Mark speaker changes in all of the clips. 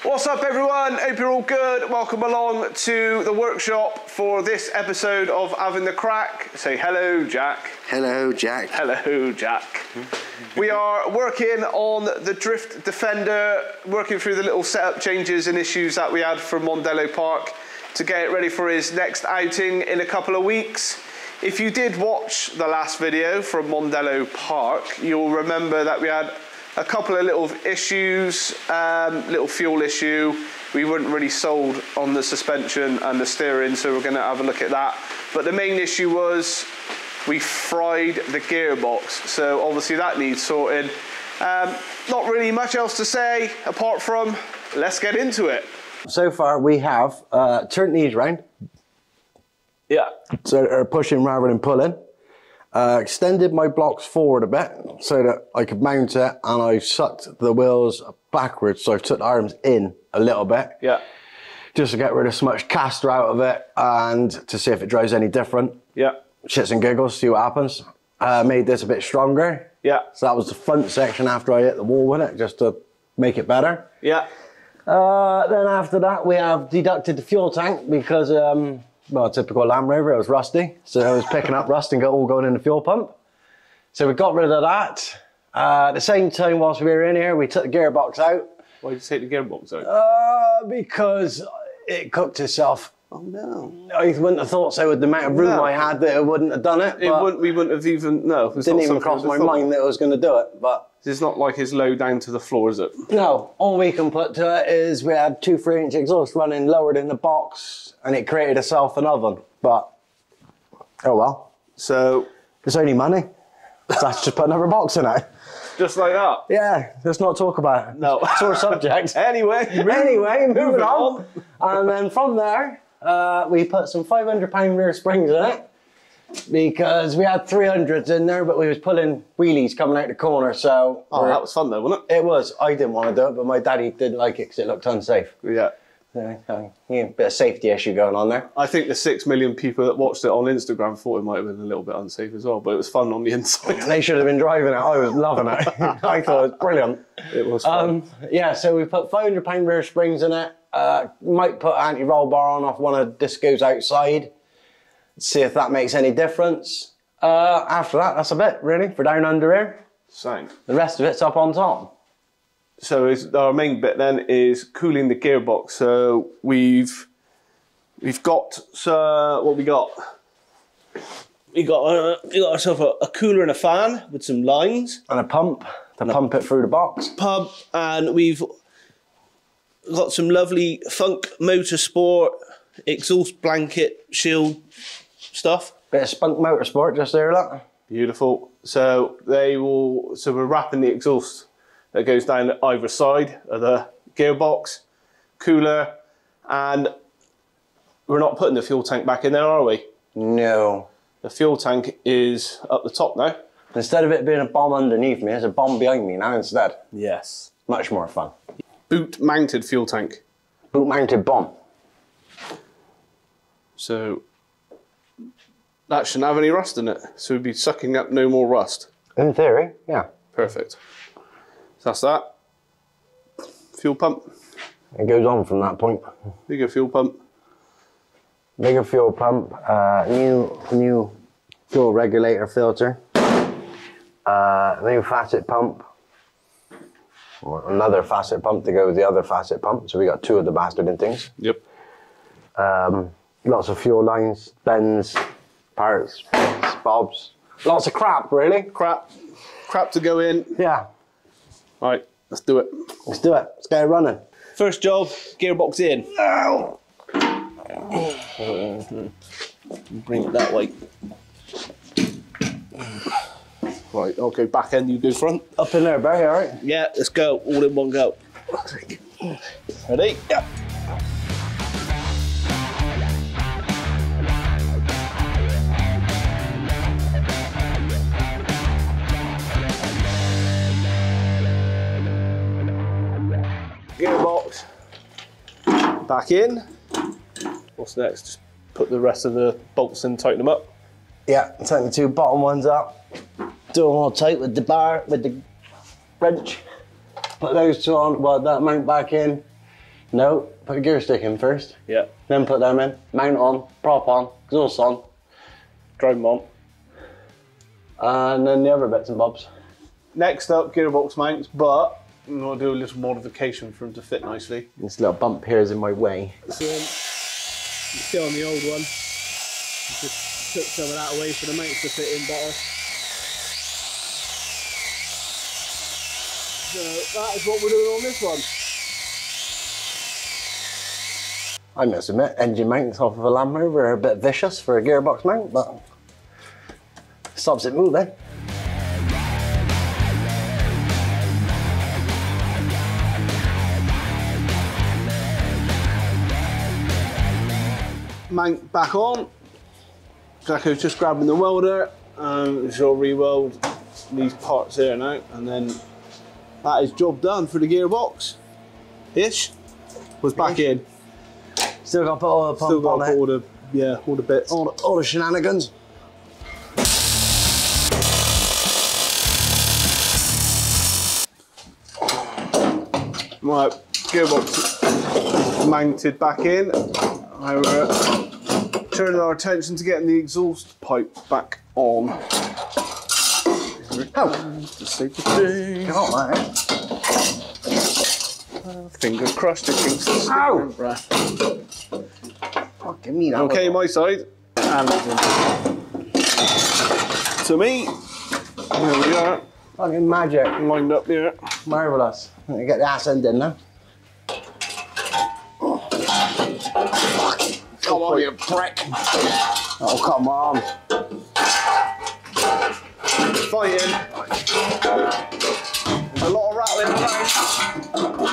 Speaker 1: What's up everyone? Hope you're all good. Welcome along to the workshop for this episode of Having the Crack. Say hello, Jack.
Speaker 2: Hello, Jack.
Speaker 1: Hello, Jack. We are working on the Drift Defender, working through the little setup changes and issues that we had from Mondello Park to get it ready for his next outing in a couple of weeks. If you did watch the last video from Mondello Park, you'll remember that we had a couple of little issues, little fuel issue. We weren't really sold on the suspension and the steering, so we're gonna have a look at that. But the main issue was we fried the gearbox. So obviously that needs sorting. Not really much else to say, apart from, let's get into it.
Speaker 2: So far we have turned these round.
Speaker 1: Yeah.
Speaker 2: So they're pushing rather than pulling. Extended my blocks forward a bit so that I could mount it, and I sucked the wheels backwards, so I took the arms in a little bit.
Speaker 1: Yeah.
Speaker 2: Just to get rid of so much caster out of it and to see if it drives any different.
Speaker 1: Yeah.
Speaker 2: Shits and giggles, see what happens. Made this a bit stronger.
Speaker 1: Yeah.
Speaker 2: So that was the front section after I hit the wall with it, just to make it better.
Speaker 1: Yeah.
Speaker 2: Then after that we have deducted the fuel tank because well, typical Land Rover, it was rusty. So I was picking up rust and all going in the fuel pump. So we got rid of that. At the same time, whilst we were in here, we took the gearbox out.
Speaker 1: Why did you take the gearbox out?
Speaker 2: Because it cooked itself.
Speaker 1: Oh no.
Speaker 2: I wouldn't have thought so with the amount of room I had that it wouldn't have done it.
Speaker 1: We wouldn't have even, no.
Speaker 2: It didn't even cross my mind that I was going to do it, but.
Speaker 1: It's not like it's low down to the floor, is it?
Speaker 2: No, all we can put to it is we had 2 3-inch exhaust running lowered in the box, and it created itself an oven, but oh well.
Speaker 1: So
Speaker 2: it's only money. Let's just put another box in it.
Speaker 1: Just like that?
Speaker 2: Yeah, let's not talk about it.
Speaker 1: No.
Speaker 2: Sore subject.
Speaker 1: Anyway,
Speaker 2: moving on. And then from there, we put some 500-pound rear springs in it because we had 300s in there, but we was pulling wheelies coming out the corner, so...
Speaker 1: Oh, that was fun though, wasn't it?
Speaker 2: It was. I didn't want to do it, but my daddy didn't like it because it looked unsafe.
Speaker 1: Yeah.
Speaker 2: So, yeah, bit of safety issue going on there.
Speaker 1: I think the 6 million people that watched it on Instagram thought it might have been a little bit unsafe as well, but it was fun on the inside.
Speaker 2: They should have been driving it. I was loving it. I thought it was brilliant.
Speaker 1: It was fun.
Speaker 2: Yeah, so we put 500-pound rear springs in it. Might put anti-roll bar on off one of the discos outside. See if that makes any difference. After that, that's a bit, really, for down under here.
Speaker 1: Same.
Speaker 2: The rest of it's up on top.
Speaker 1: So our main bit then is cooling the gearbox. So we've got what we got. We got ourselves a cooler and a fan with some lines
Speaker 2: and a pump to pump it through the box.
Speaker 1: Pump, and we've got some lovely Funk Motorsport exhaust blanket shield stuff.
Speaker 2: Bit of Spunk Motorsport just there, look.
Speaker 1: Beautiful. So we're wrapping the exhaust that goes down either side of the gearbox, cooler, and we're not putting the fuel tank back in there, are we?
Speaker 2: No.
Speaker 1: The fuel tank is up the top now.
Speaker 2: Instead of it being a bomb underneath me, there's a bomb behind me now instead.
Speaker 1: Yes.
Speaker 2: Much more fun.
Speaker 1: Boot mounted fuel tank.
Speaker 2: Boot mounted bomb.
Speaker 1: So that shouldn't have any rust in it. So we'd be sucking up no more rust.
Speaker 2: In theory, yeah.
Speaker 1: Perfect. So that's that. Fuel pump.
Speaker 2: It goes on from that point.
Speaker 1: Bigger fuel pump.
Speaker 2: Bigger fuel pump. New fuel regulator filter. New facet pump. Or another facet pump to go with the other facet pump. So we got 2 of the bastarding things.
Speaker 1: Yep.
Speaker 2: Lots of fuel lines, bends, parts, bobs. Lots of crap, really.
Speaker 1: Crap to go in.
Speaker 2: Yeah.
Speaker 1: Right, let's do it.
Speaker 2: Let's do it. Let's get it running.
Speaker 1: First job, gearbox in.
Speaker 2: Ow.
Speaker 1: Bring it that way. Right, I'll go back end, you go front.
Speaker 2: Up in there, Barry, all right?
Speaker 1: Yeah, let's go, all in one go. Ready? Yep. Gearbox back in. What's next? Just put the rest of the bolts in, tighten them up.
Speaker 2: Yeah, tighten the 2 bottom ones up. Do them all tight with the bar, with the wrench. Put those 2 on, well, that mount back in. No, put a gear stick in first.
Speaker 1: Yeah.
Speaker 2: Then put them in. Mount on, prop on, exhaust on.
Speaker 1: Drive them on.
Speaker 2: And then the other bits and bobs.
Speaker 1: Next up, gearbox mounts, but I'm going to do a little modification for them to fit nicely.
Speaker 2: This little bump here is in my way.
Speaker 1: So, still on the old one. Just took some of that away for the mounts to fit in better. So that is what we're doing on this one.
Speaker 2: I must admit, engine mounts off of a Land Rover are a bit vicious for a gearbox mount, but stops it moving.
Speaker 1: Mount back on. Jacko's just grabbing the welder. She'll re-weld these parts here now, and then that is job done for the gearbox. Ish was back in.
Speaker 2: Still got to put all the pump on it.
Speaker 1: All the bits.
Speaker 2: All the shenanigans.
Speaker 1: Right, gearbox mounted back in. Now we're turning our attention to getting the exhaust pipe back on.
Speaker 2: Oh,
Speaker 1: Just save the thing.
Speaker 2: get on that.
Speaker 1: Finger crushed against the
Speaker 2: Ow!
Speaker 1: stick.
Speaker 2: Fucking me that.
Speaker 1: Okay, my side. And to me, there we are,
Speaker 2: Fucking magic.
Speaker 1: lined up here.
Speaker 2: Marvellous. Let me get the ass end in now.
Speaker 1: Come on, you prick.
Speaker 2: Oh, come on.
Speaker 1: Fighting. A lot of rattling around.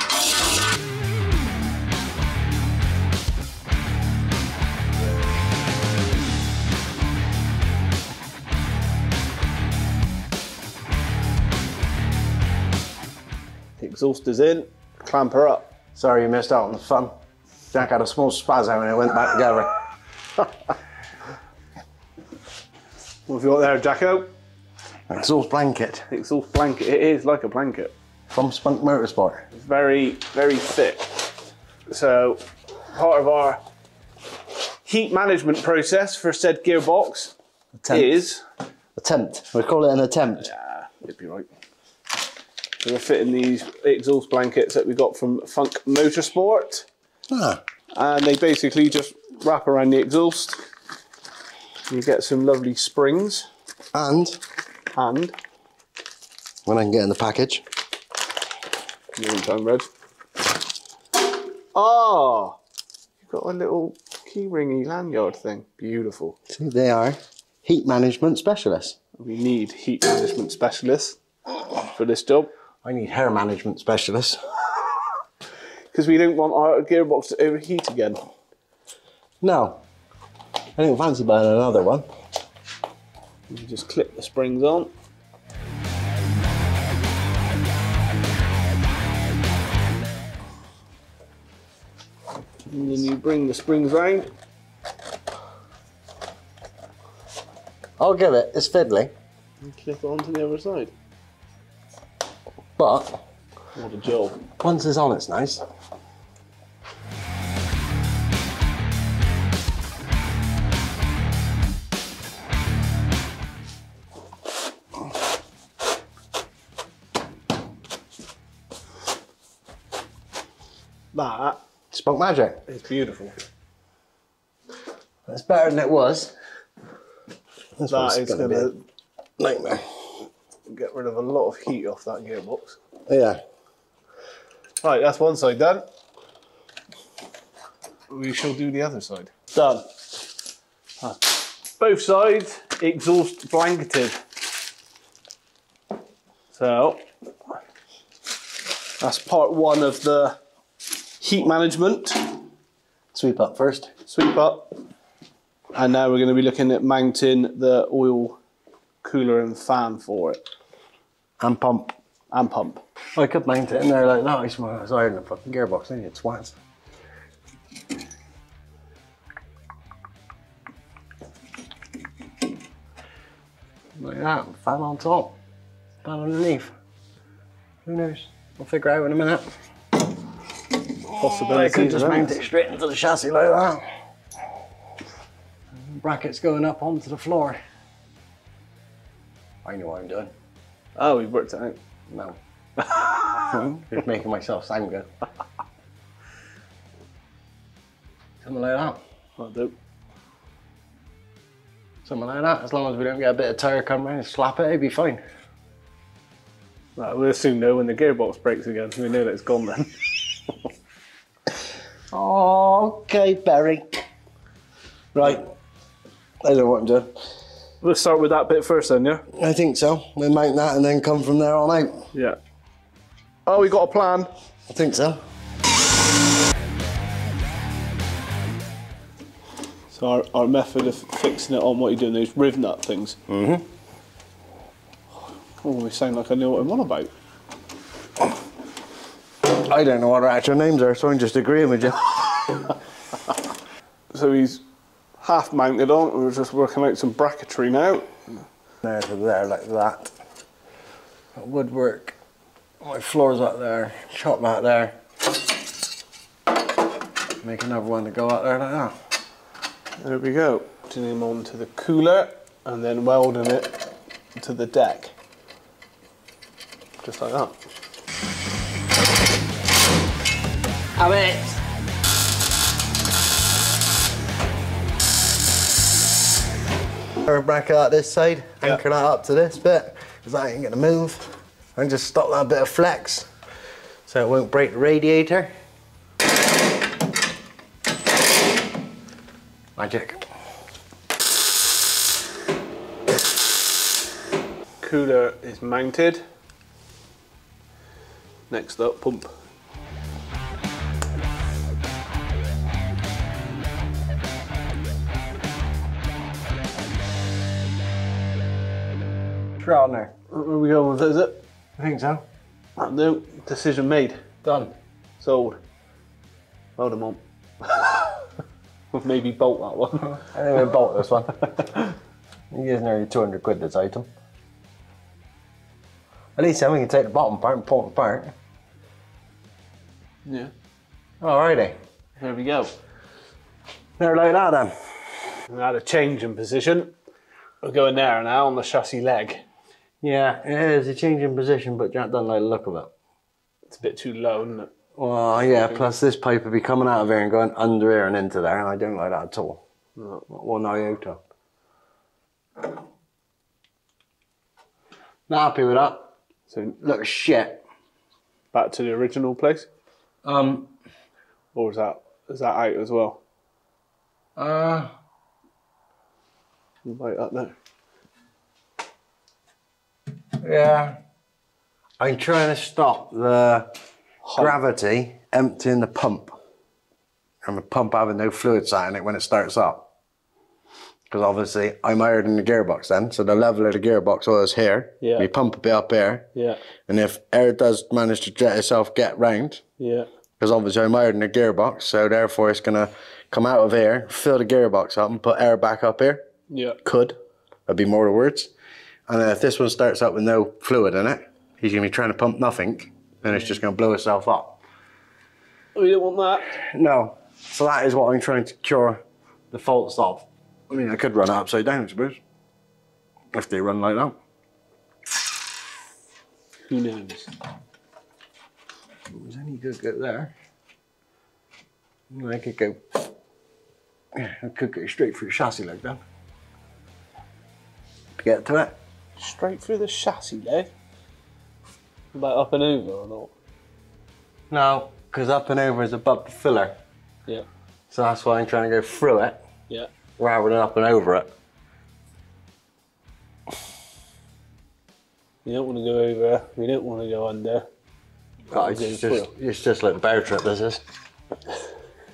Speaker 1: The exhaust is in, clamp her up.
Speaker 2: Sorry you missed out on the fun. Jack had a small spaz out when it went back together.
Speaker 1: What have you got there, Jacko?
Speaker 2: Exhaust blanket
Speaker 1: The exhaust blanket. It is like a blanket.
Speaker 2: from Spunk Motorsport.
Speaker 1: It's very, very thick. So, part of our heat management process for said gearbox is...
Speaker 2: Attempt. We call it an attempt.
Speaker 1: Yeah, it'd be right. So we're fitting these exhaust blankets that we got from Funk Motorsport.
Speaker 2: Ah.
Speaker 1: And they basically just wrap around the exhaust. You get some lovely springs.
Speaker 2: And when I can get in the package.
Speaker 1: Your own time, Reg. Oh, you've got a little keyringy lanyard thing. Beautiful.
Speaker 2: See, they are heat management specialists.
Speaker 1: We need heat management specialists for this job.
Speaker 2: I need hair management specialists.
Speaker 1: Because we don't want our gearbox to overheat again.
Speaker 2: No. I don't fancy buying another one.
Speaker 1: You just clip the springs on. And then you bring the springs round.
Speaker 2: I'll give it. It's fiddly.
Speaker 1: And clip it onto the other side.
Speaker 2: But
Speaker 1: What a job.
Speaker 2: once it's on, it's nice.
Speaker 1: That
Speaker 2: Spunk magic.
Speaker 1: is beautiful.
Speaker 2: It's better than it was. This
Speaker 1: That
Speaker 2: one's
Speaker 1: is
Speaker 2: gonna
Speaker 1: going
Speaker 2: be
Speaker 1: to
Speaker 2: a nightmare.
Speaker 1: get rid of a lot of heat off that gearbox.
Speaker 2: Yeah.
Speaker 1: Right, that's one side done. We shall do the other side. Done. Both sides exhaust blanketed. So, that's part one of the heat management.
Speaker 2: Sweep up first.
Speaker 1: Sweep up. And now we're going to be looking at mounting the oil cooler and fan for it.
Speaker 2: And pump.
Speaker 1: And pump.
Speaker 2: I could mount it in there like that. I swear I was ironing the fucking gearbox, ain't it, twats? Like that, fan on top, fan underneath. Who knows? We'll figure out in a minute.
Speaker 1: possibilities.
Speaker 2: I could just mount it straight into the chassis like that. Brackets going up onto the floor. I know what I'm doing.
Speaker 1: Oh, we've worked it out.
Speaker 2: No. Just making myself sound good. Something like that.
Speaker 1: I'll do.
Speaker 2: Something like that. As long as we don't get a bit of tire come around and slap it, it'd be fine.
Speaker 1: Right, we'll soon know when the gearbox breaks again. We know that it's gone then.
Speaker 2: Okay, Barry. Right. I know what I'm doing.
Speaker 1: We'll start with that bit first then, yeah?
Speaker 2: I think so. We'll mount that and then come from there on out.
Speaker 1: Yeah. Oh, we got a plan.
Speaker 2: I think so.
Speaker 1: So our method of fixing it on what you're doing, those riv nut things. Mm-hmm. Oh, we sound like I know what I'm on about.
Speaker 2: I don't know what our actual names are, so I'm just agreeing with you.
Speaker 1: So he's half mounted on, we're just working out some bracketry now.
Speaker 2: There to there, like that. Woodwork. My floor's up there, chop that there. Make another one to go up there like that.
Speaker 1: There we go. Putting him onto the cooler and then welding it to the deck. Just like that.
Speaker 2: Have it! Bracket out this side, anchor that up to this bit, because that ain't gonna move. And just stop that bit of flex so it won't break the radiator. Magic.
Speaker 1: Cooler is mounted. Next up, pump.
Speaker 2: Throw it on there.
Speaker 1: Where are we going with it, is it?
Speaker 2: I think so.
Speaker 1: No, decision made.
Speaker 2: Done.
Speaker 1: Sold. Hold them on. We'll maybe bolt that one.
Speaker 2: I think we'll bolt this one. He is nearly 200 quid this item. At least then we can take the bottom part and pull it apart.
Speaker 1: Yeah.
Speaker 2: Alrighty.
Speaker 1: There we go.
Speaker 2: There like that then.
Speaker 1: We had a change in position. We're going there now on the chassis leg.
Speaker 2: Yeah, it is a change in position, but Jack doesn't like the look of it.
Speaker 1: It's a bit too low, isn't it?
Speaker 2: Well, yeah, plus this pipe will be coming out of here and going under here and into there, and I don't like that at all.
Speaker 1: No.
Speaker 2: Not one iota. Not happy with that.
Speaker 1: So
Speaker 2: Looks shit.
Speaker 1: back to the original place? Or is that out as well? Like that there.
Speaker 2: Yeah. I'm trying to stop the gravity emptying the pump. And the pump having no fluid sat in it when it starts up. Because obviously I'm higher than the gearbox then, so the level of the gearbox was here.
Speaker 1: Yeah.
Speaker 2: We pump a bit up here.
Speaker 1: Yeah.
Speaker 2: And if air does manage to jet itself get round,
Speaker 1: Yeah.
Speaker 2: because obviously I'm higher than the gearbox, so therefore it's gonna come out of here, fill the gearbox up and put air back up here.
Speaker 1: Yeah.
Speaker 2: Could. That'd be more the words. And then if this one starts up with no fluid in it, he's gonna be trying to pump nothing, and it's just gonna blow itself up.
Speaker 1: We don't want that.
Speaker 2: No. So that is what I'm trying to cure the faults of. I mean, I could run it upside down, I suppose. If they run like that.
Speaker 1: Who knows?
Speaker 2: If it was any good go there. I could go. Yeah, I could go straight through the chassis like that. To get to it.
Speaker 1: Straight through the chassis leg? About up and over or not?
Speaker 2: No, because up and over is above the filler.
Speaker 1: Yeah.
Speaker 2: So that's why I'm trying to go through it
Speaker 1: Yeah.
Speaker 2: rather than up and over it.
Speaker 1: You don't want to go over, we don't want to go under.
Speaker 2: Oh, it's just like the bear trip, this is.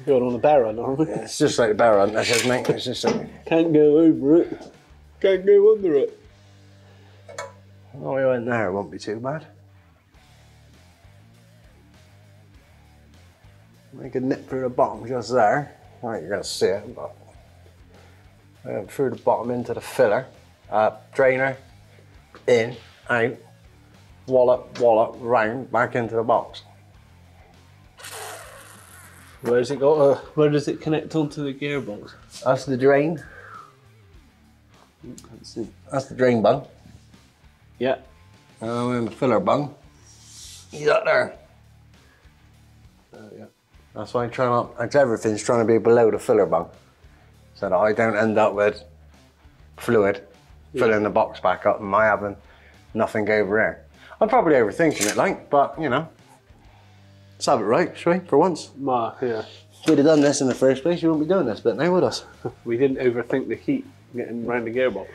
Speaker 1: Going on a bear run, aren't we?
Speaker 2: It's just like the bear hunt, this is, mate. It's just like...
Speaker 1: Can't go over it, can't go under it.
Speaker 2: Oh, we went there, it won't be too bad. I could nip through the bottom just there. Right, you're going to see it, but... through the bottom into the filler. Drainer, in, out, wallop, round, back into the box.
Speaker 1: Where's it got? Where does it connect onto the gearbox?
Speaker 2: That's the drain.
Speaker 1: Can't see.
Speaker 2: That's the drain bung.
Speaker 1: Yeah.
Speaker 2: And the filler bung. He's up there.
Speaker 1: Yeah.
Speaker 2: That's why I'm trying not, like everything's trying to be below the filler bung. So that I don't end up with fluid filling the box back up and my having nothing go over there. I'm probably overthinking it, like, but you know. Let's have it right, shall we, for once?
Speaker 1: Yeah.
Speaker 2: If we'd have done this in the first place, you wouldn't be doing this bit now, would us?
Speaker 1: We didn't overthink the heat getting around the gearbox.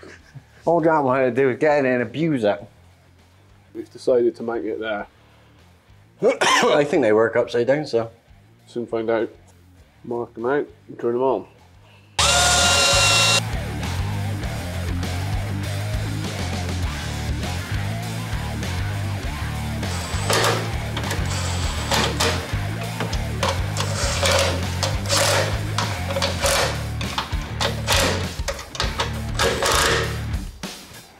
Speaker 2: All John wanted to do was get in and abuse it.
Speaker 1: We've decided to make it there.
Speaker 2: I think they work upside down, so.
Speaker 1: Soon find out. Mark them out and turn them on.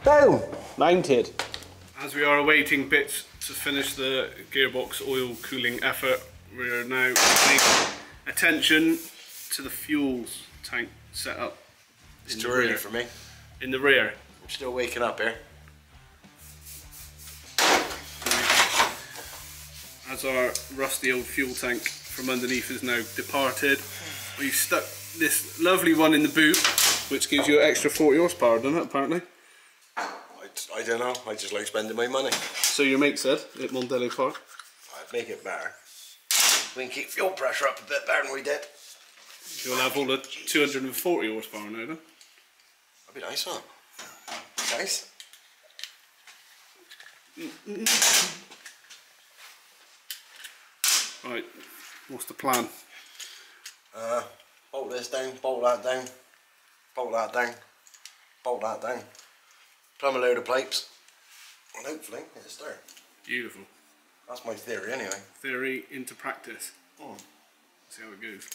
Speaker 2: Boom!
Speaker 1: Mounted. As we are awaiting bits to finish the gearbox oil cooling effort, we are now paying attention to the fuel tank setup.
Speaker 2: It's too early for me.
Speaker 1: In the rear.
Speaker 2: I'm still waking up here.
Speaker 1: As our rusty old fuel tank from underneath is now departed, we've stuck this lovely one in the boot, which gives you an extra 40 horsepower, doesn't it, apparently?
Speaker 2: I don't know, I just like spending my money.
Speaker 1: So your mate said at Mondello Park?
Speaker 2: I'd make it better. We can keep fuel pressure up a bit better than we did.
Speaker 1: You'll have all the 240 horsepower now, then?
Speaker 2: That'd be nice, huh? Nice.
Speaker 1: Right, what's the plan?
Speaker 2: Bolt this down, bolt that down, bolt that down, bolt that down. Plumb a load of pipes, and hopefully it'll start.
Speaker 1: Beautiful.
Speaker 2: That's my theory anyway.
Speaker 1: Theory into practice. See how it goes.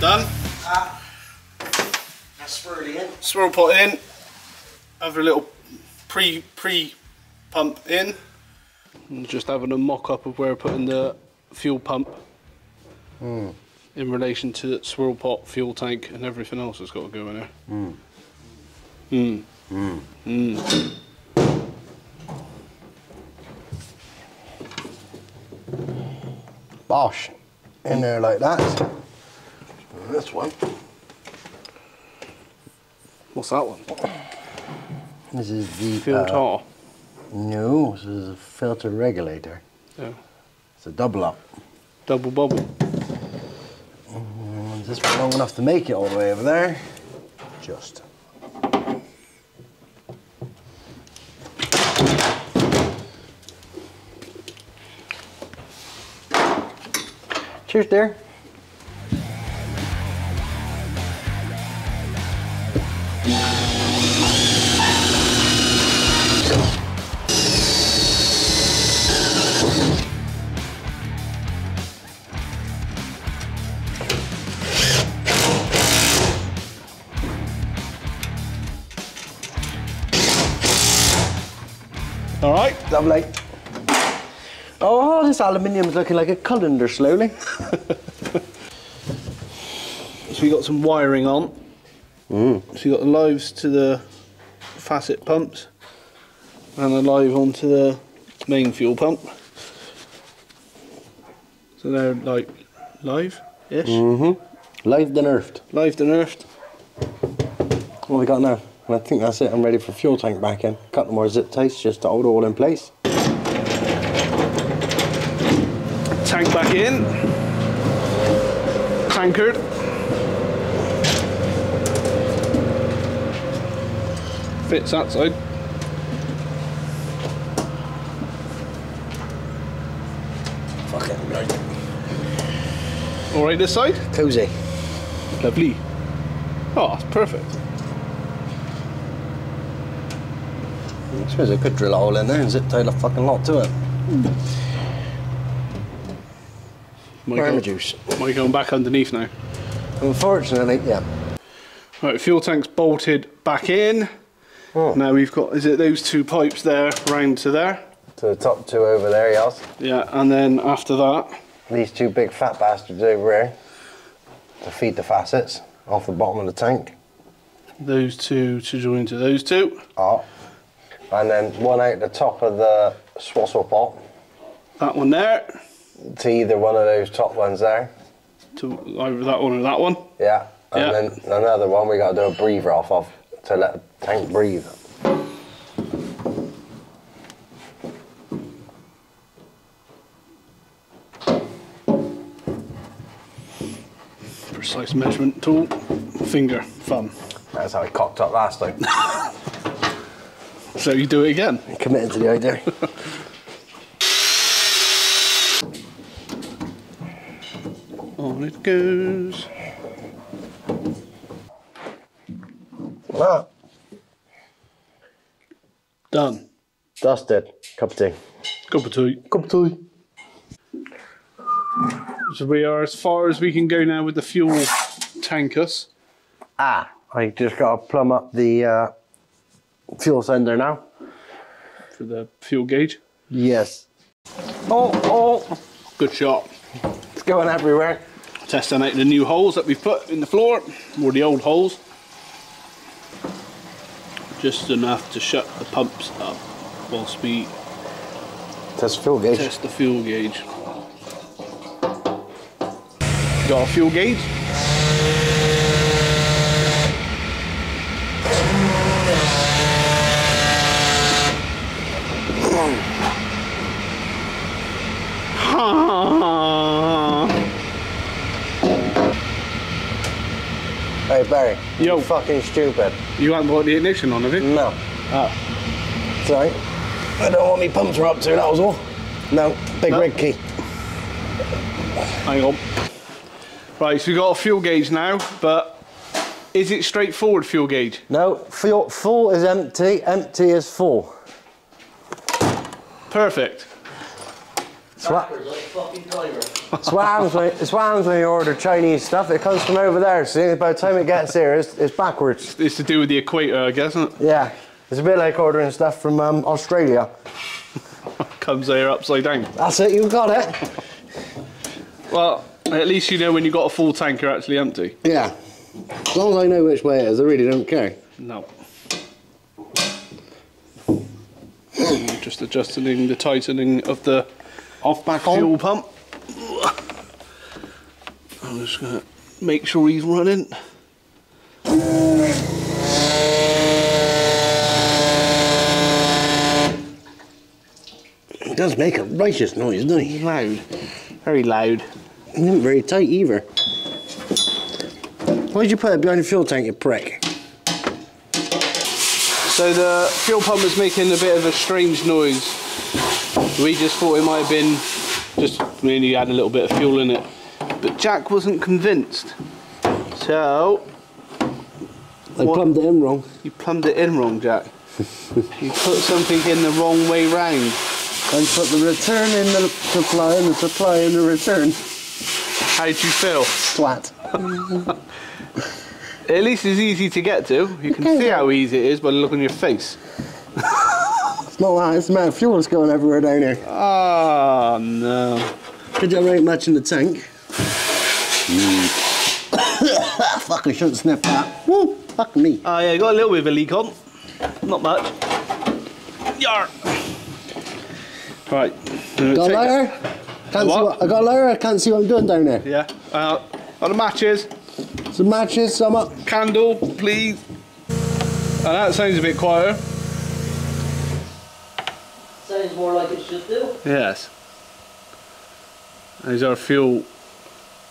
Speaker 1: Done?
Speaker 2: That's swirly in.
Speaker 1: Swirl pot in. Have a little pre-pump in. And just having a mock-up of where we're putting the fuel pump in relation to the swirl pot, fuel tank, and everything else that's got to go in there.
Speaker 2: Bosh. In there like that. This one.
Speaker 1: What's that one?
Speaker 2: This is the
Speaker 1: Fuel tar.
Speaker 2: No, this is a filter regulator.
Speaker 1: Yeah.
Speaker 2: It's a double up.
Speaker 1: Double bubble.
Speaker 2: Is this one long enough to make it all the way over there? Just. Cheers, dear.
Speaker 1: All right.
Speaker 2: Lovely. Oh, this aluminium's looking like a colander slowly.
Speaker 1: So we got some wiring on. So you got the lives to the facet pumps and a live onto the main fuel pump. So they're like live-ish.
Speaker 2: Lived and earthed.
Speaker 1: Lived and earthed.
Speaker 2: What have we got now? And I think that's it. I'm ready for fuel tank back in. A couple more zip ties just to hold it all in place.
Speaker 1: Tank back in. Tankered. Fits that side.
Speaker 2: Fucking right.
Speaker 1: All right, this side.
Speaker 2: Cozy.
Speaker 1: Lovely. Oh, that's perfect.
Speaker 2: I suppose I could drill a hole in there and zip tie the fucking lot to it. Worm juice.
Speaker 1: Am I going back underneath now?
Speaker 2: Unfortunately, yeah.
Speaker 1: Right, fuel tank's bolted back in.
Speaker 2: Oh.
Speaker 1: Now we've got, is it those two pipes there, round to there?
Speaker 2: To the top two over there, yes.
Speaker 1: Yeah, and then after that,
Speaker 2: these two big fat bastards over here to feed the facets off the bottom of the tank.
Speaker 1: Those two to join to those two.
Speaker 2: Oh. And then one out the top of the swassel pot.
Speaker 1: That one there.
Speaker 2: To either one of those top ones there.
Speaker 1: To either that one or that one.
Speaker 2: Yeah. And then another one we got to do a breather off of to let the tank breathe.
Speaker 1: Precise measurement tool, finger, thumb.
Speaker 2: That's how I cocked up last time.
Speaker 1: So you do it again?
Speaker 2: Committed to the idea.
Speaker 1: On it goes.
Speaker 2: Ah.
Speaker 1: Done.
Speaker 2: Dusted. Cup of tea.
Speaker 1: Cup of tea.
Speaker 2: Cup of tea.
Speaker 1: So we are as far as we can go now with the fuel tankers.
Speaker 2: Ah, I just got to plumb up the fuel sender now.
Speaker 1: For the fuel gauge.
Speaker 2: Yes. Oh.
Speaker 1: Good shot.
Speaker 2: It's going everywhere.
Speaker 1: Testing out the new holes that we've put in the floor, or the old holes. Just enough to shut the pumps up whilst we
Speaker 2: test the fuel gauge.
Speaker 1: Test the fuel gauge. Got a fuel gauge.
Speaker 2: Hey Barry,
Speaker 1: yo,
Speaker 2: you're fucking stupid.
Speaker 1: You haven't got the ignition on, have you?
Speaker 2: No.
Speaker 1: Oh.
Speaker 2: Sorry. I don't want me pumps were up to, that was all. No, big red key.
Speaker 1: Hang on. Right, so we've got a fuel gauge now, but is it straightforward fuel gauge?
Speaker 2: No, full is empty, empty is full.
Speaker 1: Perfect.
Speaker 2: It's what happens when you order Chinese stuff. It comes from over there, see? By the time it gets here, it's backwards.
Speaker 1: It's to do with the equator, I guess, isn't it?
Speaker 2: Yeah. It's a bit like ordering stuff from Australia.
Speaker 1: Comes there upside down.
Speaker 2: That's it, you got it.
Speaker 1: Well, at least you know when you've got a full tank, you're actually empty.
Speaker 2: Yeah. As long as I know which way it is, I really don't care.
Speaker 1: No. Just adjusting the tightening of the off-back fuel pump. I'm just going to make sure he's running.
Speaker 2: It does make a righteous noise, doesn't it?
Speaker 1: Loud. Very loud.
Speaker 2: It isn't very tight either. Why'd you put it behind the fuel tank, you prick?
Speaker 1: So the fuel pump was making a bit of a strange noise. We just thought it might have been just really had a little bit of fuel in it. But Jack wasn't convinced. So...
Speaker 2: I plumbed it in wrong.
Speaker 1: You plumbed it in wrong, Jack. You put something in the wrong way round.
Speaker 2: I put the return in the supply and the supply in the return.
Speaker 1: How'd you feel?
Speaker 2: Twat.
Speaker 1: At least it's easy to get to. You can see how easy it is by the look on your face.
Speaker 2: It's not that, it's the amount of fuel that's going everywhere down here.
Speaker 1: Oh no.
Speaker 2: Could generate much in the tank. Fuck, I shouldn't sniff that. Woo, fuck me.
Speaker 1: Oh yeah, got a little bit of a leak on. Not much. Yar. Right.
Speaker 2: Got a lighter? I got a lighter, I can't see what I'm doing down there.
Speaker 1: Yeah. On the matches.
Speaker 2: Some matches, some up.
Speaker 1: Candle, please. And that sounds a bit quieter.
Speaker 3: Sounds more like it should do.
Speaker 1: Yes. There's our fuel.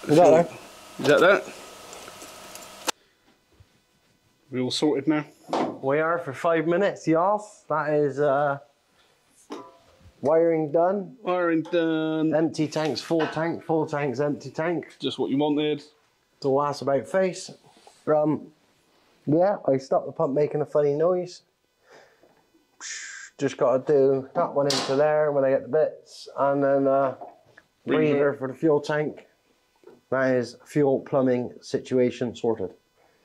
Speaker 2: Is that there?
Speaker 1: Is that there? We all sorted now?
Speaker 2: We are for 5 minutes, y'all. That is wiring done.
Speaker 1: Wiring done.
Speaker 2: Empty tanks, full tank, full tanks, empty tank.
Speaker 1: Just what you wanted.
Speaker 2: It's all ass about face. Yeah, I stopped the pump making a funny noise. Just got to do that one into there when I get the bits, and then breather for the fuel tank. That is fuel plumbing situation sorted.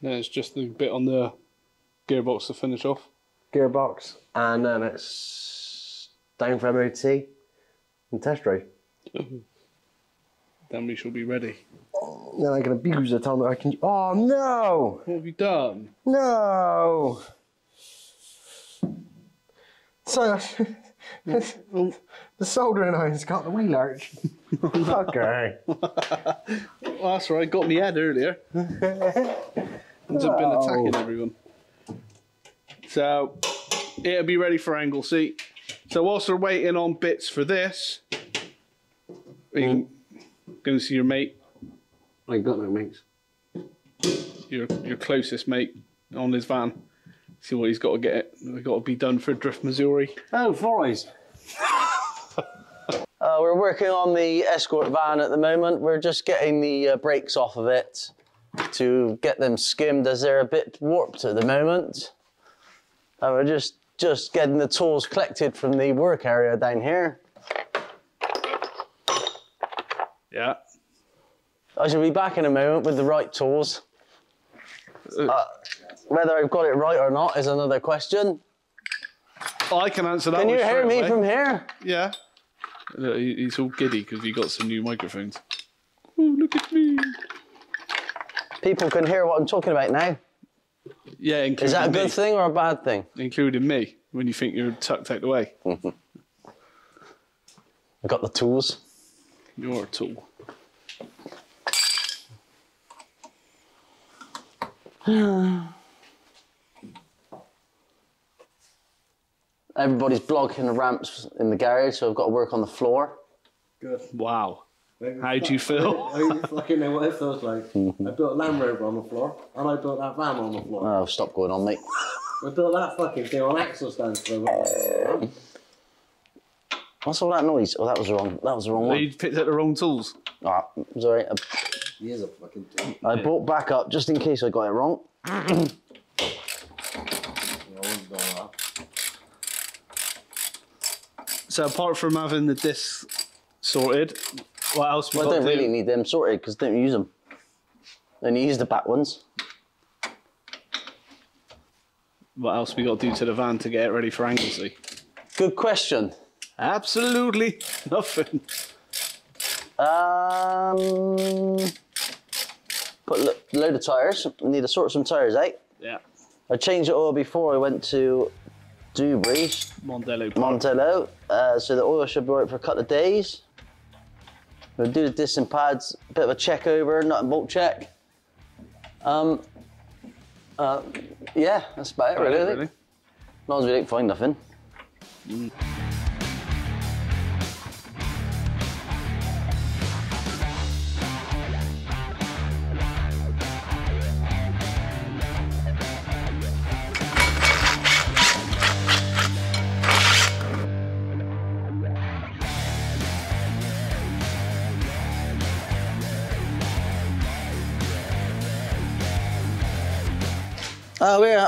Speaker 1: There's just the bit on the gearbox to finish off.
Speaker 2: Gearbox, and then it's down for MOT and test drive.
Speaker 1: Then we shall be ready.
Speaker 2: Then I can abuse the time that I can. Oh no!
Speaker 1: What have you done?
Speaker 2: No! So the soldering iron's got the wheel arch. Okay.
Speaker 1: Well, that's right. Got me head earlier. It's been attacking everyone. So it'll be ready for Anglesey. So whilst we're waiting on bits for this, you can go and see your mate.
Speaker 2: I ain't got no mates.
Speaker 1: Your closest mate on his van. See what he's got to get. Got to be done for Drift, Missouri.
Speaker 2: Oh, Forys.
Speaker 3: We're working on the Escort van at the moment. We're just getting the brakes off of it to get them skimmed as they're a bit warped at the moment. We're just getting the tools collected from the work area down here.
Speaker 1: Yeah.
Speaker 3: I shall be back in a moment with the right tools. Whether I've got it right or not is another question.
Speaker 1: I can answer that.
Speaker 3: Can you
Speaker 1: one
Speaker 3: hear me
Speaker 1: away.
Speaker 3: from here?
Speaker 1: Yeah. Look, he's all giddy because he got some new microphones. Oh, look at me.
Speaker 3: People can hear what I'm talking about now.
Speaker 1: Yeah, including
Speaker 3: Is that a good
Speaker 1: me.
Speaker 3: thing or a bad thing?
Speaker 1: Including me, when you think you're tucked out the way.
Speaker 3: I got the tools.
Speaker 1: You're a tool.
Speaker 3: Everybody's blocking the ramps in the garage, so I've got to work on the floor.
Speaker 2: Good.
Speaker 1: Wow. How do you feel?
Speaker 2: I don't fucking know what it feels like. I built a Land Rover on the floor, and I built that van on the floor.
Speaker 3: Oh, stop going on, mate.
Speaker 2: I built that fucking thing on axle stands for
Speaker 3: What's all that noise? Oh, that was the wrong one.
Speaker 1: You picked up the wrong tools.
Speaker 3: Ah, sorry.
Speaker 2: He is a fucking thing.
Speaker 3: I brought back up just in case I got it wrong.
Speaker 1: So apart from having the discs sorted, what else we
Speaker 3: Well, I
Speaker 1: got
Speaker 3: don't
Speaker 1: to do?
Speaker 3: really need them sorted because I don't use them. I only use the back ones.
Speaker 1: What else we got to do to the van to get it ready for Anglesey?
Speaker 3: Good question.
Speaker 1: Absolutely nothing.
Speaker 3: Put a load of tyres. I need to sort some tyres out.
Speaker 1: Yeah.
Speaker 3: I changed the oil before I went to Dewberry's.
Speaker 1: Mondello.
Speaker 3: Mondello, so the oil should be right for a couple of days. We'll do the disc and pads, a bit of a check over, nut and bolt check. Yeah, that's about it really. I think. As long as we don't find nothing.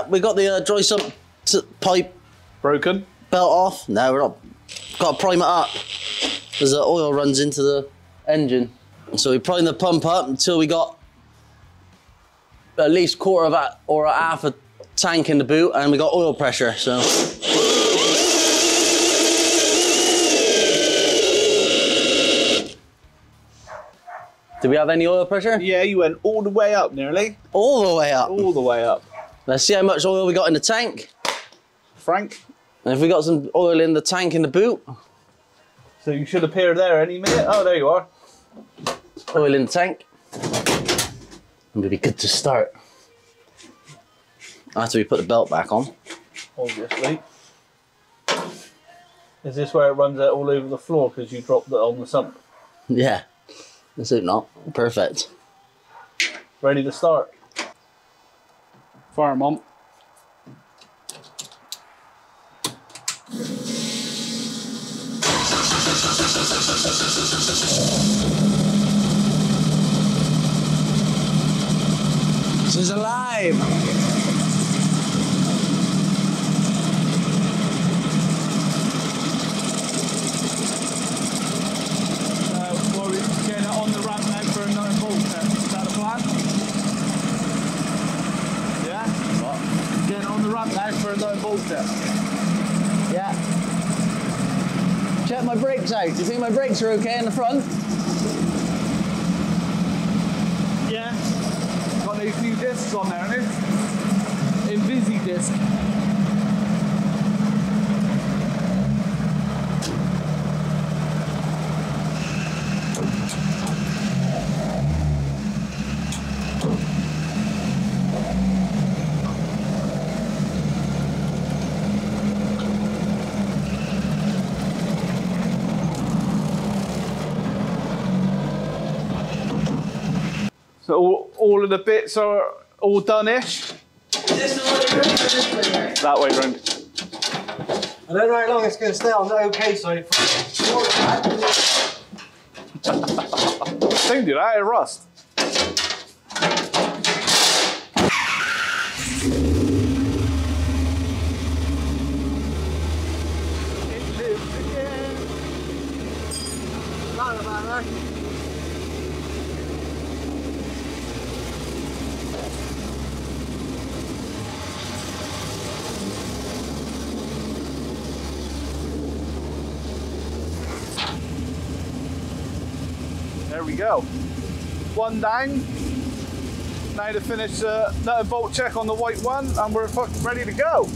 Speaker 3: We got the dry sump pipe
Speaker 1: Broken?
Speaker 3: belt off. No, we're not. Got to prime it up as the oil runs into the engine. So we prime the pump up until we got at least quarter of that or half a tank in the boot, and we got oil pressure. So. Did we have any oil pressure?
Speaker 1: Yeah, you went all the way up nearly.
Speaker 3: All the way up.
Speaker 1: All the way up.
Speaker 3: Let's see how much oil we got in the tank.
Speaker 1: Frank?
Speaker 3: And if we got some oil in the tank in the boot.
Speaker 1: So you should appear there any minute. Oh, there you are.
Speaker 3: Oil in the tank. It'll be good to start. After we put the belt back on.
Speaker 1: Obviously. Is this where it runs out all over the floor because you dropped it on the sump?
Speaker 3: Yeah. Let's hope not. Perfect.
Speaker 1: Ready to start? Fire 'em on.
Speaker 3: This is alive!
Speaker 1: ramp now for a nut and bolt check.
Speaker 3: Yeah. Check my brakes out. Do you think my brakes are okay in the front?
Speaker 1: Yeah. Got these new discs on there, haven't you? Invisi disc. So all of the bits are all done-ish. That way round.
Speaker 4: I don't know how long it's going to stay on the OK side.
Speaker 1: Don't do that, it rust. It lives again.
Speaker 4: Not about that.
Speaker 1: There we go. One down. Now to finish the nut and bolt check on the white one, and we're fucking ready to go.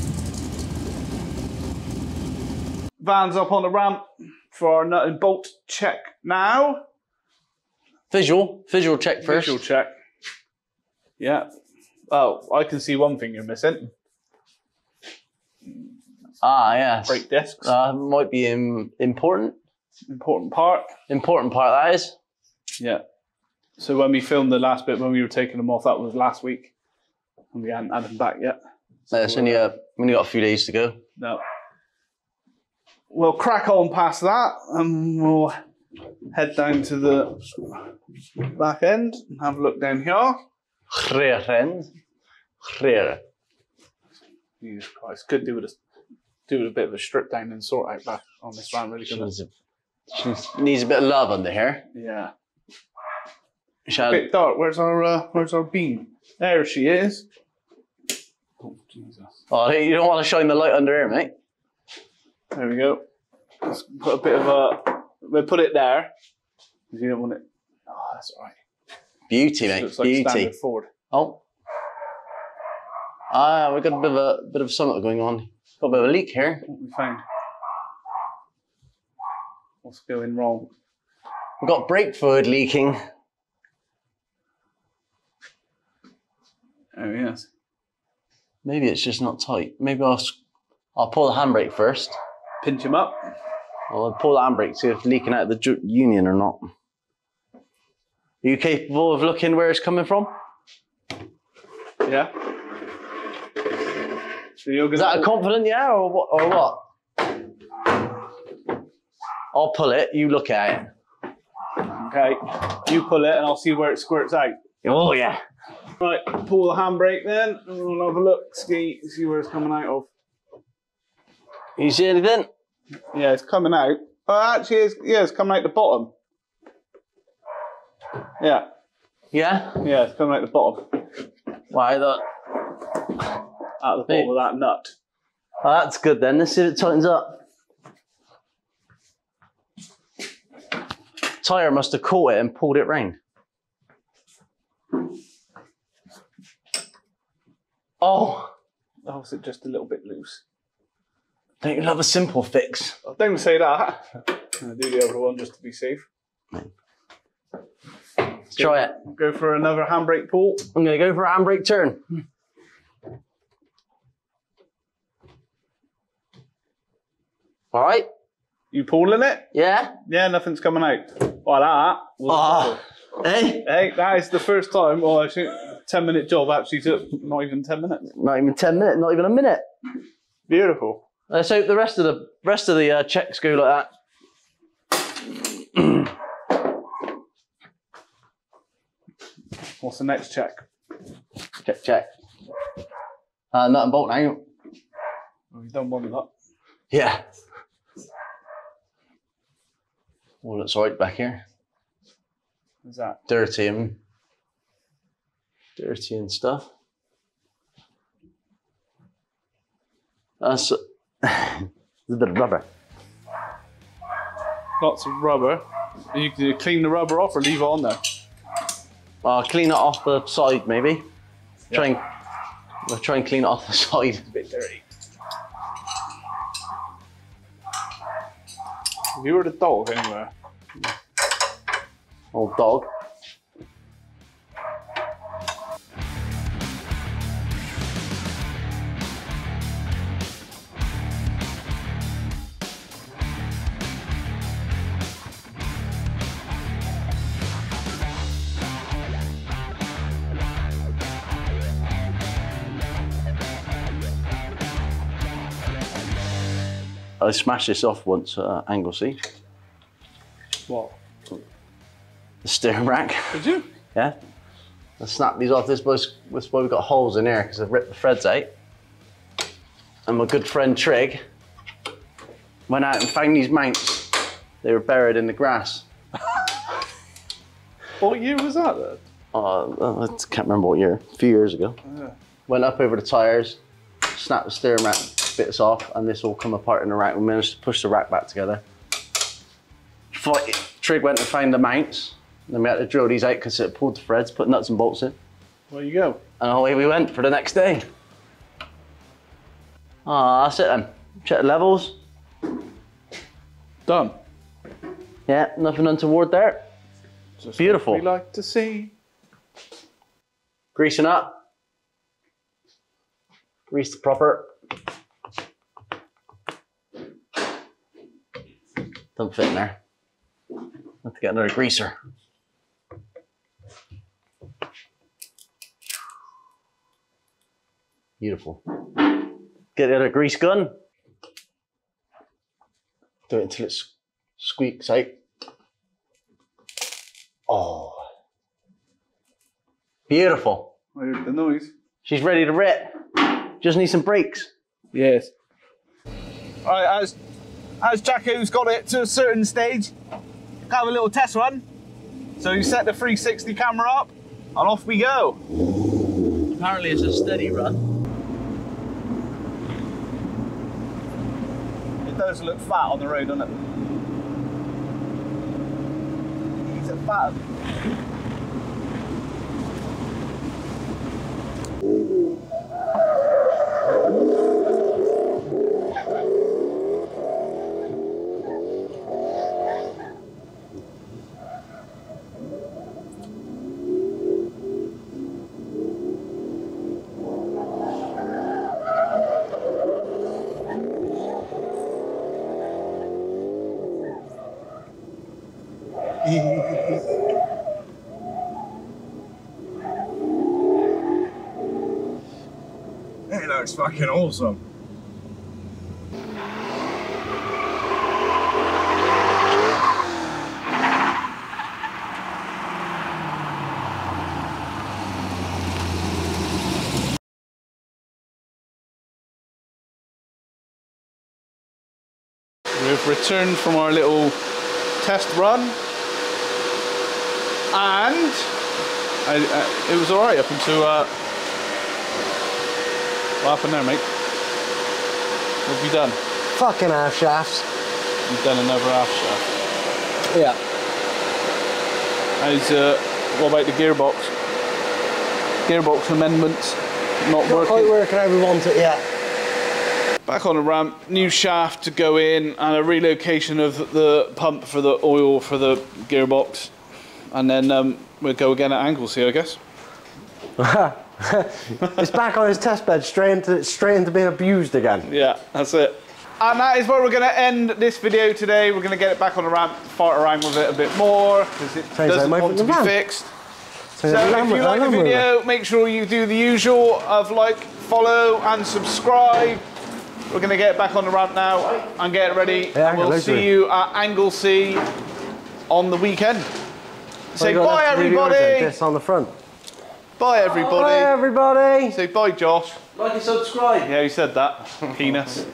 Speaker 1: Van's up on the ramp for our nut and bolt check now.
Speaker 3: Visual check first.
Speaker 1: Visual check. Yeah. Oh, I can see one thing you're missing.
Speaker 3: Ah, yes.
Speaker 1: Brake discs.
Speaker 3: Might be important.
Speaker 1: Important part.
Speaker 3: Important part, that is.
Speaker 1: Yeah. So when we filmed the last bit, when we were taking them off, that was last week. And we hadn't had them back yet.
Speaker 3: So it's only got a few days to go.
Speaker 1: No. We'll crack on past that and we'll head down to the back end and have a look down here.
Speaker 3: Rear end. Rear.
Speaker 1: Jesus Christ. Could do with a bit of a strip down and sort out back on this van, really, couldn't it?
Speaker 3: She needs a bit of love under here.
Speaker 1: Yeah.
Speaker 3: A
Speaker 1: bit dark. Where's our beam? There she is. Oh Jesus!
Speaker 3: Oh, you don't want to shine the light under here, mate.
Speaker 1: There we go. Let's put a bit of a. We'll put it there. Because you don't want it. Oh, that's all right.
Speaker 3: Beauty, mate.
Speaker 1: Looks like
Speaker 3: Beauty.
Speaker 1: standard Ford.
Speaker 3: Oh. We've got a bit of something going on. Got a bit of a leak here.
Speaker 1: What we found? What's going wrong?
Speaker 3: We've got brake fluid leaking.
Speaker 1: Oh yes.
Speaker 3: Maybe it's just not tight. Maybe I'll pull the handbrake first.
Speaker 1: Pinch him up.
Speaker 3: I'll pull the handbrake, see if it's leaking out of the union or not. Are you capable of looking where it's coming from?
Speaker 1: Yeah. So you're gonna.
Speaker 3: Is that a confident yeah or what? I'll pull it, you look at it.
Speaker 1: Okay. You pull it and I'll see where it squirts out.
Speaker 3: Oh yeah.
Speaker 1: Right, pull the handbrake then, and we'll have a look, see where it's coming out of.
Speaker 3: You see anything?
Speaker 1: Yeah, it's coming out. Oh, actually, it's coming out the bottom. Yeah.
Speaker 3: Yeah?
Speaker 1: Yeah, it's coming out the bottom.
Speaker 3: Why that?
Speaker 1: Out the bottom of that nut.
Speaker 3: Oh, that's good then. Let's see if it tightens up. Tyre must have caught it and pulled it round. Oh.
Speaker 1: Oh, is it just a little bit loose?
Speaker 3: Don't you love a simple fix?
Speaker 1: Oh, don't say that. I'll do the other one just to be safe.
Speaker 3: Let's try it.
Speaker 1: Go for another handbrake pull.
Speaker 3: I'm going to go for a handbrake turn. All right.
Speaker 1: You pulling it?
Speaker 3: Yeah?
Speaker 1: Yeah, nothing's coming out. Well, that was
Speaker 3: Hey?
Speaker 1: Hey, that is the first time, well, actually, 10-minute job actually took not even 10 minutes.
Speaker 3: Not even 10 minutes, not even a minute.
Speaker 1: Beautiful.
Speaker 3: Let's hope the rest of the checks go like that.
Speaker 1: What's the next check?
Speaker 3: Check. Nut and bolt now.
Speaker 1: Oh, you've done one of that.
Speaker 3: Yeah. All looks right back here.
Speaker 1: What's that?
Speaker 3: Dirty and stuff. That's a bit of rubber.
Speaker 1: Lots of rubber. You can clean the rubber off or leave it on there.
Speaker 3: I'll clean it off the side, maybe. We'll try and clean it off the side.
Speaker 1: It's a bit dirty. Have you heard a dog anywhere?
Speaker 3: Old dog. I smashed this off once at Anglesey.
Speaker 1: What?
Speaker 3: The steering rack.
Speaker 1: Did you?
Speaker 3: Yeah. I snapped these off. This was why we got holes in here, because I've ripped the threads out. And my good friend Trig went out and found these mounts. They were buried in the grass.
Speaker 1: What year was that then?
Speaker 3: I can't remember what year. A few years ago.
Speaker 1: Yeah.
Speaker 3: Went up over the tyres, snapped the steering rack bits off, and this all come apart in the rack. We managed to push the rack back together. Trig went and found the mounts. And then we had to drill these out because it pulled the threads, put nuts and bolts in.
Speaker 1: There you go.
Speaker 3: And away we went for the next day. Ah, that's it then. Check the levels.
Speaker 1: Done.
Speaker 3: Yeah, nothing untoward there.
Speaker 1: Just
Speaker 3: beautiful.
Speaker 1: What we like to see.
Speaker 3: Greasing up. Grease the proper. Don't fit in there. Have to get another greaser. Beautiful. Get the other grease gun. Do it until it squeaks out. Oh. Beautiful.
Speaker 1: I heard the noise.
Speaker 3: She's ready to rip. Just need some brakes.
Speaker 1: Yes. All right, as Jacko's got it to a certain stage, have a little test run. So you set the 360 camera up, and off we go.
Speaker 3: Apparently it's a steady run.
Speaker 1: It does look fat on the road, doesn't it? It's a fat.
Speaker 5: It looks fucking awesome.
Speaker 1: We've returned from our little test run, and it was all right up until what happened there, mate? What have you done?
Speaker 4: Fucking half shafts.
Speaker 1: You've done another half shaft.
Speaker 4: Yeah.
Speaker 1: What about the gearbox? Gearbox amendments not
Speaker 4: Not quite
Speaker 1: working.
Speaker 4: working how we want it yet.
Speaker 1: Back on the ramp, new shaft to go in, and a relocation of the pump for the oil for the gearbox, and then we'll go again at Anglesey, I guess.
Speaker 4: It's back on his test bed, straight into being abused again.
Speaker 1: Yeah, that's it. And that is where we're going to end this video today. We're going to get it back on the ramp, fart around with it a bit more, because it doesn't want to be fixed. So if you like the video, make sure you do the usual of like, follow and subscribe. We're going to get it back on the ramp now and get it ready.
Speaker 4: Yeah,
Speaker 1: and we'll see you at Anglesey on the weekend. Say bye, everybody.
Speaker 4: This on the front.
Speaker 1: Bye, everybody.
Speaker 4: Bye, everybody.
Speaker 1: Say bye, Josh.
Speaker 3: Like and subscribe.
Speaker 1: Yeah, you said that. Penis.